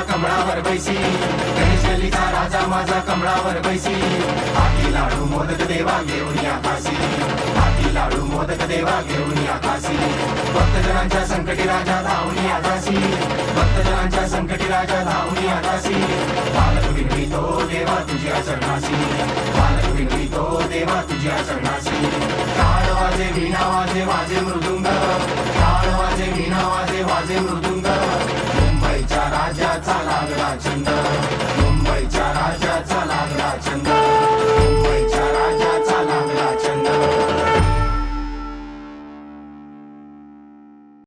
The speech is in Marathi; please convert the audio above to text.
कमळावर बैसी, गणेश गल्लीचा राजा माझा कमळावर बैसी. हाती लाडू मोदक देवा घेऊन या काशी, हाती लाडू मोदक देवा घेऊन या काशी. भक्तजनांच्या संकटी राजा धावून या काशी, भक्तजनांच्या संकटी राजा धावून या काशी. बालक विनवितो देवा तुझ्या चरणाशी, बालक विनवितो देवा तुझ्या चरणाशी. टाळ वाजे वीणा वाजे वाजे मृदुंग, टाळ वाजे वीणा वाजे वाजे मृदुंग.